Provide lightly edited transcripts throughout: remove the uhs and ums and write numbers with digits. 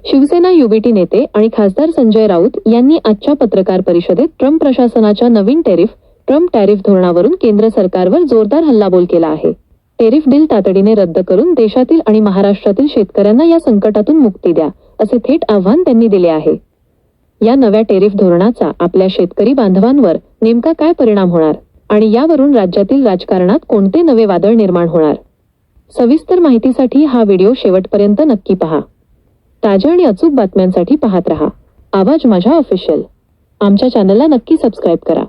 Shiv Sena UBT नेते आणि खासदार संजय राऊत यांनी आजच्या पत्रकार परिषदेत ट्रम्प प्रशासनाच्या नवीन ट्रम्प टॅरिफ धोरणावरून केंद्र सरकारवर जोरदार हल्लाबोल केला आहे. टेरिफ डील तातडीने रद्द करून देशातील आणि महाराष्ट्रातील शेतकऱ्यांना या संकटातून मुक्ती द्या, असे थेट आव्हान त्यांनी दिले आहे. या नव्या टेरिफ धोरणाचा आपल्या शेतकरी बांधवांवर नेमका काय परिणाम होणार आणि यावरून राज्यातील राजकारणात कोणते नवे वादळ निर्माण होणार? सविस्तर माहितीसाठी हा व्हिडिओ शेवटपर्यंत नक्की पहा. ताज्या आणि अचूक बातम्यांसाठी पाहत रहा आवाज माझा ऑफिशियल. आमच्या चॅनलला नक्की सबस्क्राईब करा.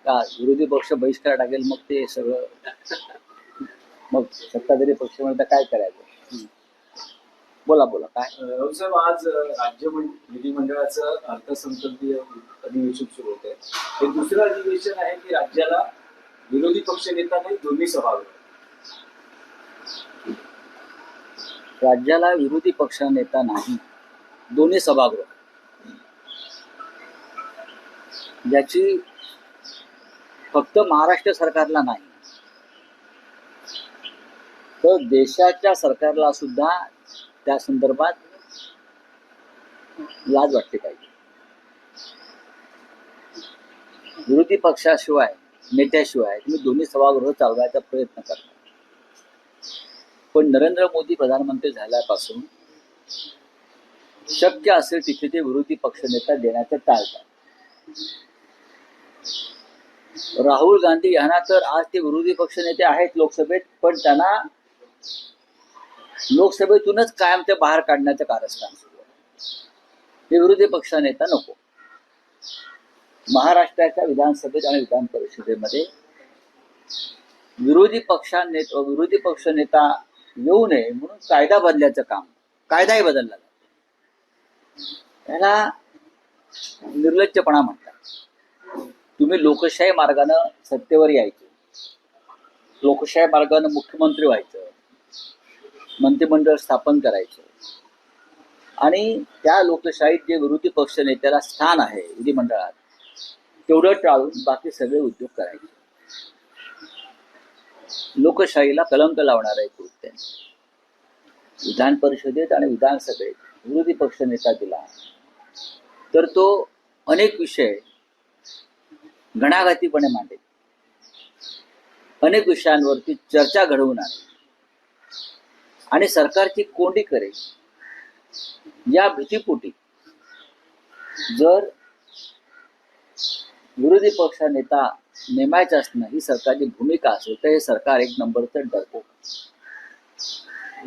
का विरोधी पक्ष बहिष्कार टाकेल, मग ते सगळं मग सत्ताधारी पक्ष म्हणता काय करायचं? बोला काय साहेब, आज राज्य विधिमंडळाचं अर्थसंकल्पीय अधिवेशन सुरू होत आहे. हे दुसरं अधिवेशन आहे की राज्याला विरोधी पक्ष नेता नाही, दोन्ही सभागृह. राज्याला विरोधी पक्ष नेता नाही, दोन्ही सभागृह, ज्याची फक्त महाराष्ट्र सरकारला नाही तर देशाच्या सरकारला सुद्धा त्या संदर्भात लाज वाटते पाहिजे. विरोधी पक्षाशिवाय, नेत्याशिवाय तुम्ही दोन्ही सभागृह चालवायचा प्रयत्न करता, पण नरेंद्र मोदी प्रधानमंत्री झाल्यापासून शक्य असेल तिथे ते विरोधी पक्षनेता देण्याचं टाळतात. राहुल गांधी यांना तर आज ते विरोधी पक्षनेते आहेत लोकसभेत, पण त्यांना लोकसभेतूनच कायम ते बाहेर काढण्याचं कारस्थान सुरू आहे. ते विरोधी पक्षनेता नको. महाराष्ट्राच्या विधानसभेत आणि विधान परिषदेमध्ये विरोधी पक्ष नेता येऊ नये म्हणून कायदा बदलायचं काम, कायदाही बदलला त्याला निर्लज्जपणा म्हणतात. तुम्ही लोकशाही मार्गानं सत्तेवर यायचे, लोकशाही मार्गानं मुख्यमंत्री व्हायचं, मंत्रिमंडळ स्थापन करायचं आणि त्या लोकशाहीत जे विरोधी पक्ष नेत्याला स्थान आहे विधिमंडळात तेवढं टाळून बाकी सगळे उद्योग करायचे. लोकशाहीला कलंक लावणार आहे कृत्य. विधान परिषदेत आणि विधानसभेत विरोधी पक्ष नेता दिला तर तो अनेक विषय घणाघातीपणे मांडेल, अनेक विषयांवरती चर्चा घडवणार आणि सरकारची कोंडी करेल. या भीतीपोटी जर विरोधी पक्ष नेता नेमायचा असणं ही सरकारची भूमिका असेल तर हे सरकार एक नंबरचं डरतो.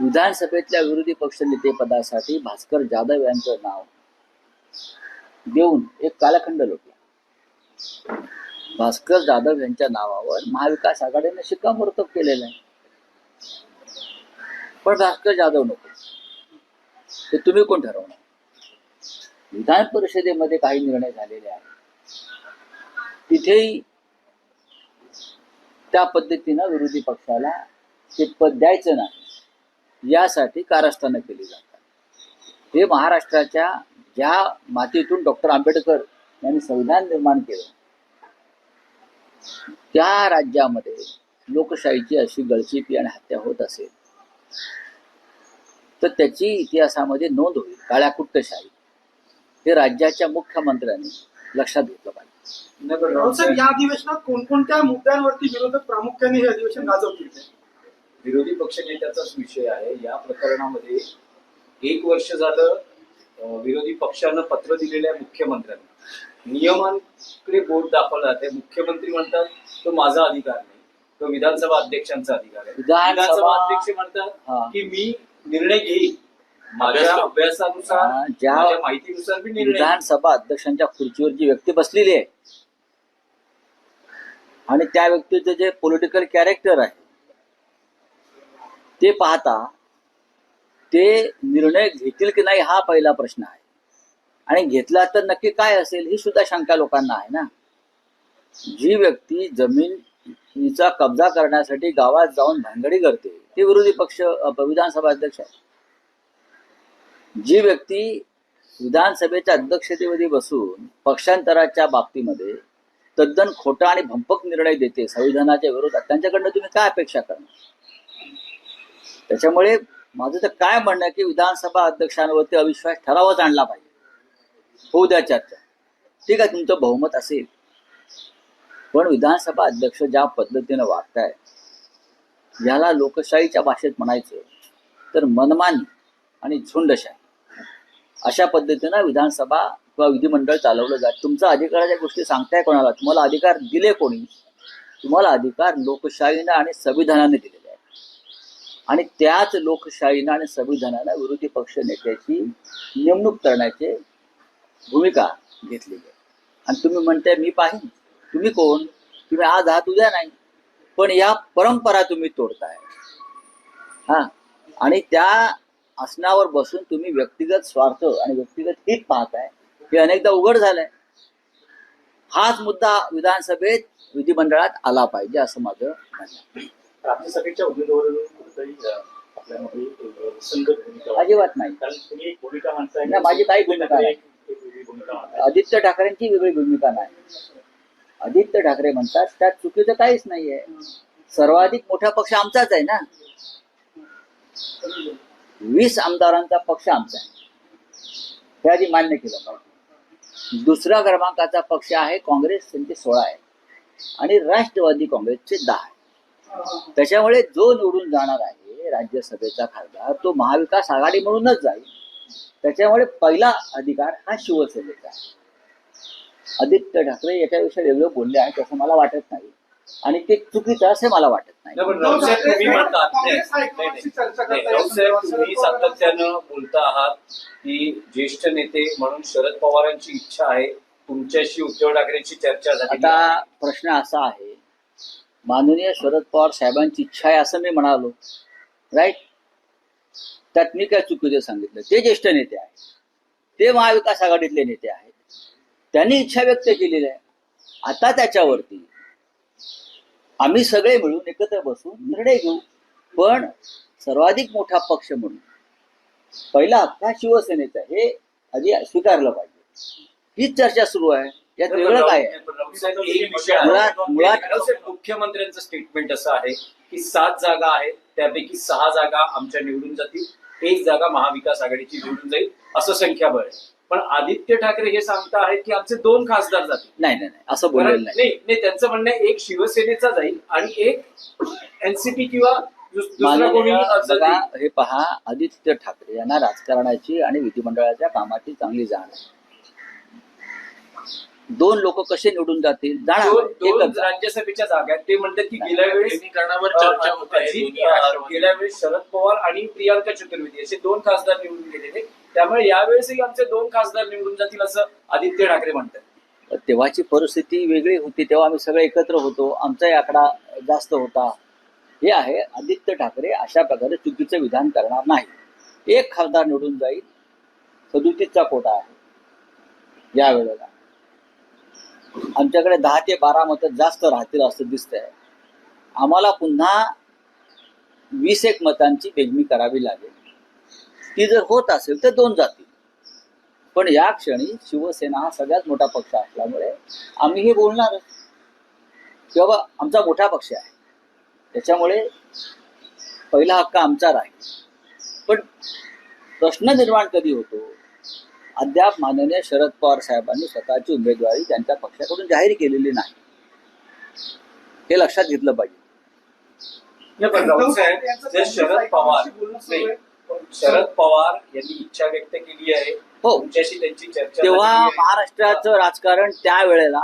विधानसभेतल्या विरोधी पक्ष नेते पदासाठी भास्कर जाधव यांचं नाव देऊन एक कालखंड लोटला. भास्कर जाधव यांच्या नावावर महाविकास आघाडीने शिक्कामोर्तब केलेलं आहे, पण भास्कर जाधव नको. ते तुम्ही कोण ठरवणार? विधान परिषदेमध्ये काही निर्णय झालेले आहेत, तिथेही त्या पद्धतीनं विरोधी पक्षाला ते पद द्यायचं नाही यासाठी कारस्थानं केली जातात. हे महाराष्ट्राच्या ज्या मातीतून डॉक्टर आंबेडकर यांनी संविधान निर्माण केलं त्या राज्यामध्ये लोकशाहीची अशी गळचेपी आणि हत्या होत असेल तर त्याची इतिहासामध्ये नोंद होईल. काळ्याकुट्टशाही हे राज्याच्या मुख्यमंत्र्यांनी लक्षात घेतलं पाहिजे. या अधिवेशनात कोणकोणत्या मुद्द्यांवरती विरोधक प्रामुख्याने हे अधिवेशन गाजवतील? विरोधी पक्षनेत्याचाच विषय आहे. या प्रकरणामध्ये 1 वर्ष झालं विरोधी पक्षानं पत्र दिलेल्या मुख्यमंत्र्यांना नियमांकडे बोट दाखवला जाते. मुख्यमंत्री म्हणतात तो माझा अधिकार नाही, तो विधानसभा अध्यक्षांचा अधिकार आहे. विधानसभा अध्यक्ष म्हणतात की मी निर्णय घेईन माझ्या अभ्यासानुसार, माझ्या माहितीनुसार मी निर्णय. विधानसभा अध्यक्षांच्या खुर्चीवर जी व्यक्ती बसलेली आहे आणि त्या व्यक्तीचं जे पॉलिटिकल कॅरेक्टर आहे ते पाहता ते निर्णय घेतील की नाही हा पहिला प्रश्न आहे. आणि घेतला तर नक्की काय असेल ही सुद्धा शंका लोकांना आहे ना. जी व्यक्ती जमिनीचा कब्जा करण्यासाठी गावात जाऊन भानगडी करते ते विरोधी पक्ष विधानसभा अध्यक्ष आहे. जी व्यक्ती विधानसभेच्या अध्यक्षतेमध्ये बसून पक्षांतराच्या बाबतीमध्ये तद्दन खोटा आणि भंपक निर्णय देते संविधानाच्या विरोधात, त्यांच्याकडनं तुम्ही काय अपेक्षा करणार? त्याच्यामुळे माझं तर काय म्हणणं आहे की विधानसभा अध्यक्षांवरती अविश्वास ठरावच आणला पाहिजे. होऊ द्या चर्चा, ठीक आहे, तुमचं बहुमत असेल, पण विधानसभा अध्यक्ष ज्या पद्धतीनं वागताय, याला लोकशाहीच्या भाषेत म्हणायचं तर मनमानी आणि झुंडशाही, अशा पद्धतीनं विधानसभा किंवा विधिमंडळ चालवलं जात. तुमचा अधिकाराच्या गोष्टी सांगताय कोणाला? तुम्हाला अधिकार दिले कोणी? तुम्हाला अधिकार लोकशाहीनं आणि संविधानाने दिलेले आहे, आणि त्याच लोकशाहीनं आणि संविधानानं विरोधी पक्ष नेत्याची नेमणूक करण्याची भूमिका घेतलेली आहे. आणि तुम्ही म्हणताय मी पाहिन. तुम्ही कोण? तुम्ही आज आहात, उद्या नाही, पण या परंपरा तुम्ही तोडताय. हा, आणि त्या आसनावर बसून तुम्ही व्यक्तिगत स्वार्थ आणि व्यक्तिगत हित पाहताय, हे अनेकदा उघड झालंय. हाच मुद्दा विधानसभेत विधिमंडळात आला पाहिजे असं माझं म्हणणं आहे. राज्यसभेच्या उमेदवारांवर कुठेतरी आपल्यामध्ये संगत भूमिका अजिबात नाही. कारण तुम्ही एक भूमिका मानताय, नाही, माझी काही भूमिका नाही. एक वेगळी भूमिका मानताय. आदित्य ठाकरेंची वेगळी भूमिका नाही. आदित्य ठाकरे म्हणतात त्यात चुकीचं काहीच नाहीये. सर्वाधिक मोठा पक्ष आमचाच आहे ना. 20 आमदारांचा पक्ष आमचा आहे, हे आधी मान्य केलं पाहिजे. दुसऱ्या क्रमांकाचा पक्ष आहे काँग्रेस, त्यांचे 16 आहे, आणि राष्ट्रवादी काँग्रेसचे 10 आहे. त्याच्यामुळे जो निवडून जाणार आहे राज्यसभेचा खासदार, तो महाविकास आघाडी म्हणूनच जाईल. त्याच्यामुळे पहिला अधिकार हा शिवसेनेचा आहे. आदित्य ठाकरे याच्याविषयी वेगळं बोलले आहेत असं मला वाटत नाही, आणि ते चुकीचं असे मला वाटत नाही. नाही, पण राऊत साहेब तुम्ही म्हणतात काँग्रेस हायकमांडशी चर्चा नाही, करताय. राऊत साहेब तुम्ही सातत्यानं बोलता आहात की ज्येष्ठ नेते म्हणून शरद पवारांची इच्छा आहे तुमच्याशी उद्धव ठाकरेंची चर्चा झाली. आता प्रश्न असा आहे, माननीय शरद पवार साहेबांची इच्छा आहे असं मी म्हणालो, राईट? त्यात मी काय चुकीचं सांगितलं? ते ज्येष्ठ नेते आहेत, ते महाविकास आघाडीतले नेते आहेत, त्यांनी इच्छा व्यक्त केलेली आहे. आता त्याच्यावरती आम्ही सगळे मिळून एकत्र बसून निर्णय घेऊ, पण सर्वाधिक मोठा पक्ष म्हणून पहिला हक्क हा शिवसेनेचा, हे आधी स्वीकारलं पाहिजे. हीच चर्चा सुरू आहे, यात वेगळं काय आहे? पण राऊत साहेब, एक विषय आहे. मुळात राऊत साहेब, मुख्यमंत्र्यांचं स्टेटमेंट असं आहे की 7 जागा आहेत, त्यापैकी 6 जागा आमच्या निवडून जातील, 1 जागा महाविकास आघाडीची निवडून जाईल, असं संख्याबळ आहे. पण आदित्य ठाकरे हे सांगता आहेत की आमचे 2 खासदार जातील. नाही नाही नाही, असं बोललेलं नाही. नाही, त्यांचं म्हणणं आहे एक शिवसेनेचा जाईल आणि एक एनसीपी किंवा दुसरा कोणी माननीय जाईल. बघा, हे पहा, आदित्य ठाकरे यांना राजकारणाची आणि विधिमंडळाच्या कामाची चांगली जाण आहे. 2 लोक कसे निवडून जातील? जाणार दोन एकच. राज्यसभेच्या जागा आहेत. ते म्हणतात की गेल्या वेळेस समीकरणावर चर्चा होत आहे. गेल्या वेळेस शरद पवार आणि प्रियांका चतुर्वेदी असे 2 खासदार निवडून गेलेले, त्यामुळे यावेळेसही आमचे 2 खासदार निवडून जातील असं आदित्य ठाकरे म्हणतात. तेव्हाची परिस्थिती वेगळी होती, तेव्हा आम्ही सगळे एकत्र होतो, आमचाही आकडा जास्त होता. हे आहे, आदित्य ठाकरे अशा प्रकारे चुकीचं विधान करणार नाही. 1 खासदार निवडून जाईल, 37चा कोटा आहे या वेळेला. आमच्याकडे 10 ते 12 मतं जास्त राहतील असं दिसतंय. आम्हाला पुन्हा 20 मतांची बेगमी करावी लागेल. ती जर होत असेल तर 2 जातील. पण या क्षणी शिवसेना हा सगळ्यात मोठा पक्ष असल्यामुळे आम्ही हे बोलणारच की बाबा आमचा मोठा पक्ष आहे, त्याच्यामुळे पहिला हक्क आमचा राहील. पण प्रश्न निर्माण कधी होतो? अद्याप माननीय शरद पवार साहेबांनी स्वतःची उमेदवारी त्यांच्या पक्षाकडून जाहीर केलेली नाही, हे लक्षात घेतलं पाहिजे. नाही, पण राऊत साहेब, जर शरद पवार यांनी इच्छा व्यक्त केली आहे, हो, तुमच्याशी त्यांची चर्चा तेव्हा झाली आहे. महाराष्ट्राचं राजकारण त्यावेळेला,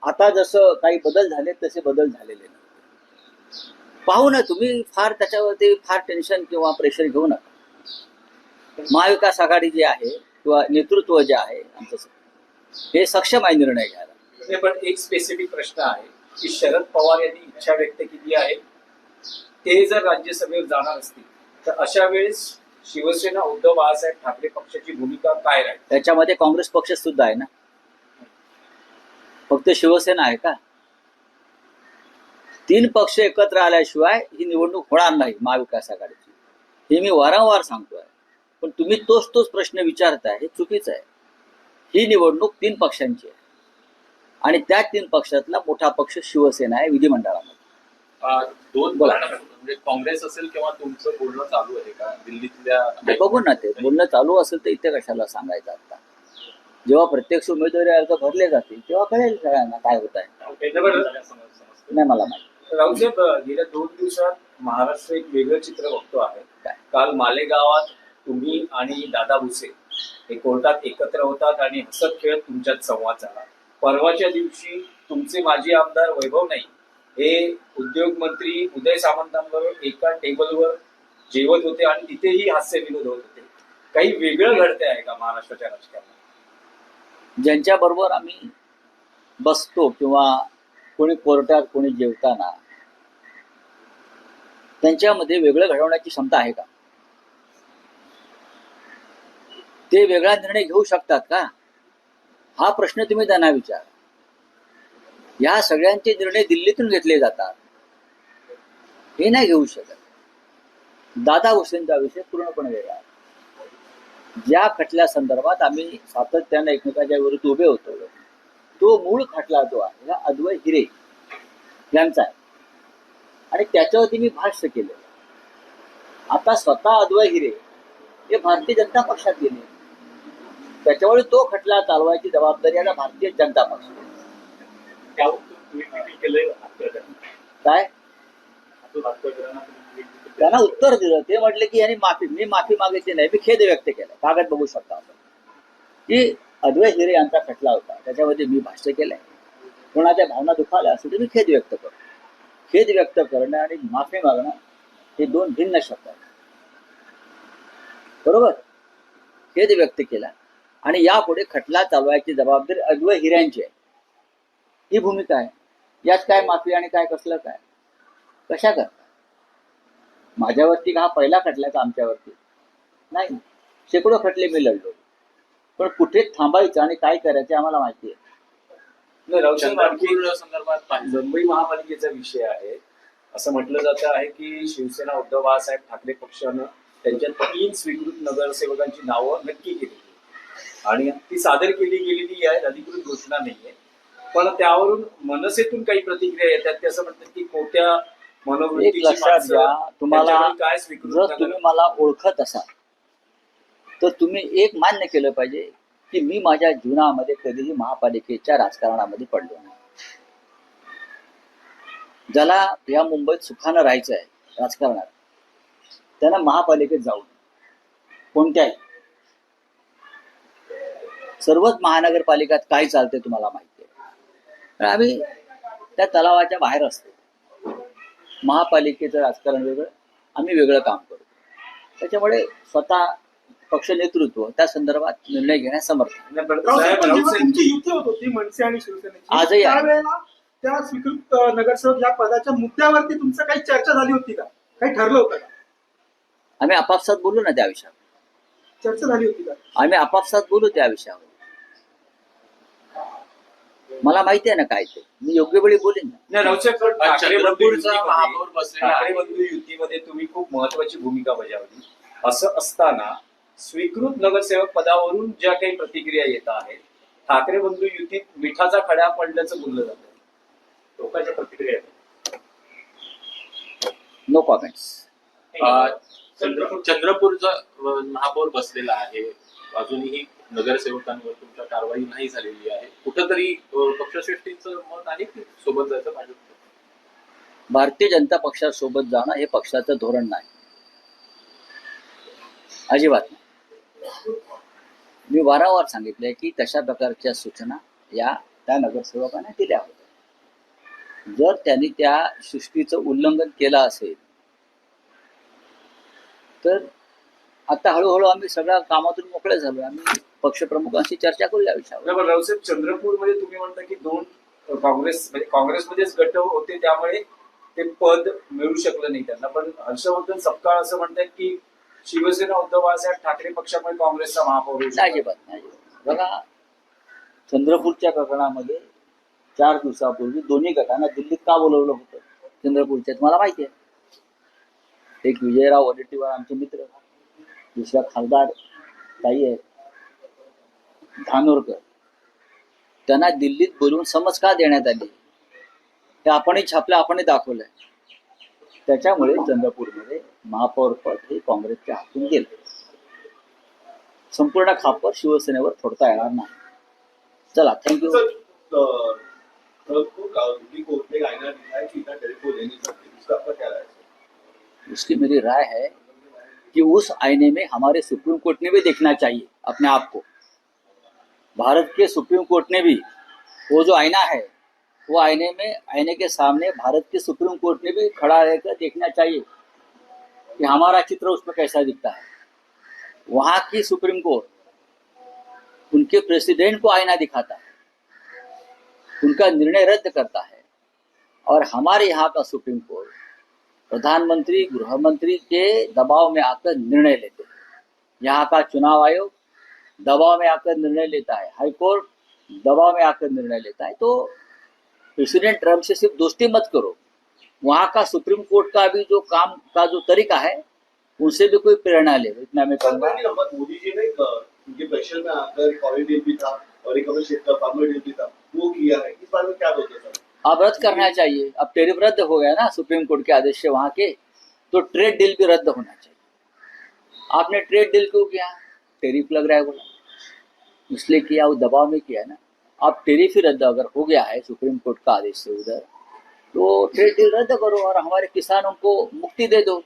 आता जसं काही बदल झाले तसे बदल झालेले नाही. पाहू ना, तुम्ही फार त्याच्यावरती फार टेन्शन किंवा प्रेशर घेऊ नका. महाविकास आघाडी जी आहे किंवा नेतृत्व जे आहे आमचं, हे सक्षम आहे निर्णय घ्यायला. नाही, पण एक स्पेसिफिक प्रश्न आहे की शरद पवार यांनी इच्छा व्यक्त केली आहे, ते जर राज्यसभेवर जाणार असतील तर अशा वेळेस शिवसेना उद्धव बाळासाहेब ठाकरे पक्षाची भूमिका काय राहील? त्याच्यामध्ये काँग्रेस पक्ष सुद्धा आहे ना, फक्त शिवसेना आहे का? 3 पक्ष एकत्र आल्याशिवाय ही निवडणूक होणार नाही महाविकास आघाडीची, हे मी वारंवार सांगतोय. पण तुम्ही तोच प्रश्न विचारताय, हे चुकीचं आहे. ही निवडणूक 3 पक्षांची आहे, आणि त्या 3 पक्षातला मोठा पक्ष शिवसेना आहे विधिमंडळामध्ये. दोन बोला. म्हणजे काँग्रेस असेल किंवा तुमचं बोलणं चालू आहे का दिल्लीतल्या ते बघू ना, ते बोलणं चालू असेल तर इथे कशाला सांगायचं आता. जेव्हा प्रत्यक्ष उमेदवारी अर्ज भरले जातील तेव्हा कळेल सगळ्यांना काय होत आहे. नाही मला माहिती. राऊतसाहेब, गेल्या 2 दिवसात महाराष्ट्र एक वेगळं चित्र बघतो आहे. काय? काल मालेगावात तुम्ही आणि दादा भुसे हे कोर्टात एकत्र होतात आणि हसत खेळत तुमच्यात संवाद झाला. परवाच्या दिवशी तुमचे माजी आमदार वैभव नाईक हे उद्योग मंत्री उदय सामंतांबरोबर एका टेबलवर जेवत होते आणि तिथेही हास्य विनोद होत होते. काही वेगळं घडते आहे का महाराष्ट्राच्या राजकारणात? ज्यांच्या बरोबर आम्ही बसतो किंवा कोणी कोर्टात कोणी जेवताना त्यांच्यामध्ये वेगळं घडवण्याची क्षमता आहे का? ते वेगळा निर्णय घेऊ शकतात का? हा प्रश्न तुम्ही त्यांना विचारा. या सगळ्यांचे निर्णय दिल्लीतून घेतले जातात, हे नाही घेऊ शकत. दादा भुसेंचा विषय पूर्णपणे वेगळा आहे. ज्या खटल्या संदर्भात आम्ही सातत्याने एकमेकांच्या विरुद्ध उभे होतो, तो मूळ खटला जो आहे हा अद्वै हिरे यांचा आहे आणि त्याच्यावरती मी भाष्य केलं. आता स्वतः अद्वै हिरे हे भारतीय जनता पक्षात गेले, त्याच्यामुळे तो खटला चालवायची जबाबदारी आता भारतीय जनता पक्ष. त्यावर तुम्ही ट्विट केलंय हत्याकांड. काय हत्याकांडांना त्यांना उत्तर दिलं. ते म्हटले की यांनी मी माफी मागितली नाही, मी खेद व्यक्त केला. कागद बघू शकता आपण की अद्वै हिरे यांचा खटला होता, त्याच्यामध्ये मी भाष्य केलंय. कोणाच्या भावना दुखावल्या असेल तर मी खेद व्यक्त करतो. खेद व्यक्त करणं आणि माफी मागणं हे दोन भिन्न शब्द आहेत. बरोबर, खेद व्यक्त केला आणि यापुढे खटला चालवायची जबाबदारी अद्वै हिऱ्यांची आहे, ही भूमिका आहे. यात काय माफी आणि काय कसलं काय कशा करता? माझ्यावरती हा पहिला खटला का आमच्यावरती नाही, शेकडो खटले मी लढलो, पण कुठे थांबायचं आणि काय करायचं आम्हाला माहिती आहे. राऊतसाहेब, आणखी चंद्रपूर संदर्भात पाहिजे. मुंबई महापालिकेचा विषय आहे. असं म्हटलं जातं आहे की शिवसेना उद्धव बाळासाहेब ठाकरे पक्षानं त्यांच्या 3 स्वीकृत नगरसेवकांची नावं नक्की केली आणि ती सादर केली गेलेली आहे, अधिकृत घोषणा नाहीये. पण त्यावरून मनसेतून काही प्रतिक्रिया येतात ते असं म्हणतात की कोट्या एक मनोवृत्तीची लक्षात माणसं घ्या, तुम्हाला त्यांच्याकडे काय स्वीकृत जर नगर तुम्ही मला ओळखत असाल तर तुम्ही एक मान्य केलं पाहिजे की मी माझ्या जीवनामध्ये कधीही महापालिकेच्या राजकारणामध्ये पडलो नाही. ज्याला या मुंबईत सुखानं राहायचं आहे राजकारणात, त्यांना महापालिकेत जाऊ नये. कोणत्याही सर्वच महानगरपालिकात काय चालते तुम्हाला माहिती आहे. तर आम्ही त्या तलावाच्या बाहेर असतो. महापालिकेचं राजकारण वेगळं, आम्ही वेगळं काम करतो. त्याच्यामुळे स्वतः पक्ष नेतृत्व त्या संदर्भात निर्णय घेण्यास समर्थ आहे. राऊतसाहेब, पण जेव्हा तुमची युती होत होती मनसे आणि शिवसेनेची, आजही आहे. त्यावेळेला त्या स्वीकृत नगरसेवक या पदाच्या मुद्द्यावरती तुमचं काही चर्चा झाली होती का? काही ठरलं होतं का? आम्ही आपापसात बोलू ना त्या विषयावर. चर्चा झाली होती का? आम्ही आपापसात बोलू त्या विषयावर. मला माहिती आहे ना काय ते, मी योग्य वेळी बोलेन ना. नाही, राऊतसाहेब, पण चंद्रपूरचा महापौर बसलेला आहे. ठाकरे बंधू युतीमध्ये तुम्ही खूप महत्वाची भूमिका बजावली. असं असताना स्वीकृत नगरसेवक पदावरून ज्या काही प्रतिक्रिया येत आहेत, ठाकरे बंधू युतीत मिठाचा खडा पडल्याचं बोललं जातं. लोकांच्या प्रतिक्रिया आहेत. No comments. चंद्रपूरचा महापौर बसलेला आहे, अजूनही नगरसेवकांवर तुमच्या कारवाई नाही झालेली आहे. कुठंतरी पक्षश्रेष्ठींचं मत आहे की सोबत जायचं पाहिजे. भारतीय जनता पक्षासोबत जाणं हे पक्षाचं धोरण नाही, अजिबात नाही. मी वारंवार सांगितलंय की तशा प्रकारच्या सूचना या त्या नगरसेवकांना दिल्या होत्या. जर त्यांनी त्या शिस्तीचं उल्लंघन केलं असेल तर आता हळूहळू आम्ही सगळ्या कामातून मोकळे झालो. आम्ही पक्षप्रमुखांशी चर्चा करू या विषयावर. नाही, पण राऊतसाहेब, चंद्रपूरमध्ये तुम्ही म्हणता की 2 काँग्रेसमध्येच गट होते, त्यामुळे ते पद मिळू शकलं नाही त्यांना. पण हर्षवर्धन सपकाळ असं म्हणतात की शिवसेना उद्धव बाळासाहेब ठाकरे पक्षामुळे काँग्रेसचा महापौर होऊ शकतो. अजिबात नाही. बघा, चंद्रपूरच्या प्रकरणामध्ये 4 दिवसापूर्वी दोन्ही गटांना दिल्लीत का बोलवलं होतं चंद्रपूरच्या, तुम्हाला माहिती आहे. एक विजयराव वडेट्टीवार आमचे मित्र, दुसरा खासदार ताई आहेत धानोरकर, त्यांना दिल्लीत बोलवून समज का देण्यात आली हे आपणही छापलं, आपणही दाखवलंय. त्याच्यामुळे चंद्रपूरमध्ये महापौर पद हे काँग्रेसच्या हातून गेलं. संपूर्ण खापर शिवसेनेवर फोडता येणार नाही. चला, थँक्यू. उसकी मेरी राय है कि उस आईने में हमारे सुप्रीम कोर्ट ने भी देखना चाहिए अपने आप को. भारत के सुप्रीम कोर्ट ने भी वो जो आईना है, वो आईने के सामने भारत के सुप्रीम कोर्ट ने भी खड़ा रहकर देखना चाहिए कि हमारा चित्र उसमें कैसा दिखता है. वहां की सुप्रीम कोर्ट उनके प्रेसिडेंट को आईना दिखाता है, उनका निर्णय रद्द करता है, और हमारे यहाँ का सुप्रीम कोर्ट प्रधानमंत्री गृह मंत्री के दबाव में आकर निर्णय लेते हैं. यहाँ का चुनाव आयोग दबाव में आकर निर्णय लेता है, हाईकोर्ट दबाव में आकर निर्णय लेता है. तो प्रेसिडेंट ट्रम्प से सिर्फ दोस्ती मत करो, वहाँ का सुप्रीम कोर्ट का भी जो काम का जो तरीका है उनसे भी कोई प्रेरणा ले. इतना मैं कहूँगा. मोदी जी ने उनके प्रेशर में आकर कॉलेज डील भी था और एक क्षेत्र फार्मर डील भी था, वो किया है. इस बारे में क्या बोलते हैं सर? अब रद्द करना चाहिए. अब टेरिफ रद्द हो गया ना सुप्रीम कोर्ट के आदेश से वहाँ के, तो ट्रेड डील भी रद्द होना चाहिए. आपने ट्रेड डील क्यों किया? टेरिफ लग रहा है बोला, इसलिए किया, वो दबाव में किया ना. अब टेरिफ ही रद्द अगर हो गया है सुप्रीम कोर्ट का आदेश से उधर, तो ट्रेड डील रद्द करो और हमारे किसानों को मुक्ति दे दो.